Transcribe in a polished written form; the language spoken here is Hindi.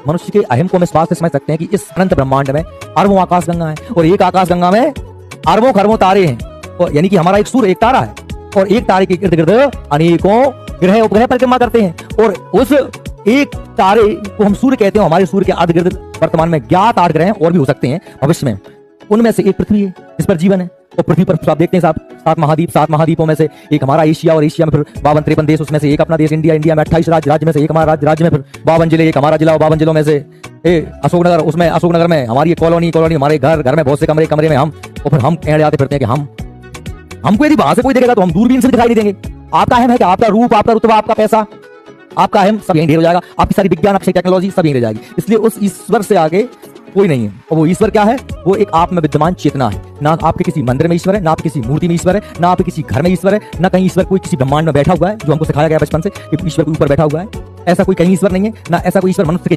मनुष्य के अहम को हम इस बात से समझ सकते हैं कि इस अनंत ब्रह्मांड में अरबों आकाश गंगा है और एक आकाश गंगा में अरबों खरबों तारे हैं, और यानी कि हमारा एक सूर्य एक तारा है और एक तारे के इर्द गिर्द अनेकों ग्रह उपग्रह परिक्रमा करते हैं, और उस एक तारे को हम सूर्य कहते हैं। हमारे सूर्य के अर्ध गिर्द वर्तमान में ज्ञात 8 ग्रह और भी हो सकते हैं भविष्य में, उनमें से एक पृथ्वी है जिस पर जीवन है। और पृथ्वी पर आप देखते हैं साहब 7 महाद्वीप, 7 महाद्वीपों में से एक हमारा एशिया, और एशिया में फिर 52-53 देश, उसमें से एक अपना देश इंडिया, इंडिया में 28 राज्य, राज्य में से एक हमारा राज्य, राज्य में फिर 52 जिले, एक हमारा जिला, और 52 जिलों में से अशोकनगर, उसमें अशोकनगर में हमारी कॉलोनी, कॉलोनी हमारे घर, घर में बहुत से कमरे, कमरे में हम, और फिर हम एड़ जाते फिरते हैं कि हमको यदि वहां से कोई देखेगा तो हम दूरबीन से दिखाई नहीं देंगे। आपका अहम है कि आपका रूप, आपका रुतबा, आपका पैसा, आपका अहम सब यहीं ढेर हो जाएगा, आपकी सारी विज्ञान, आपकी टेक्नोलॉजी सब यहीं रह जाएगी। इसलिए उस ईश्वर से आगे कोई नहीं है। और वो ईश्वर क्या है? वो एक आप में विद्यमान चेतना है। ना आपके किसी मंदिर में ईश्वर है, ना आपके किसी मूर्ति में ईश्वर है, ना आपके किसी घर में ईश्वर है, ना कहीं ईश्वर कोई किसी ब्रह्मांड में बैठा हुआ है जो हमको सिखाया गया बचपन से कि ईश्वर के ऊपर बैठा हुआ है। ऐसा कोई कहीं ईश्वर नहीं है, ना ऐसा कोई ईश्वर मनुष्य के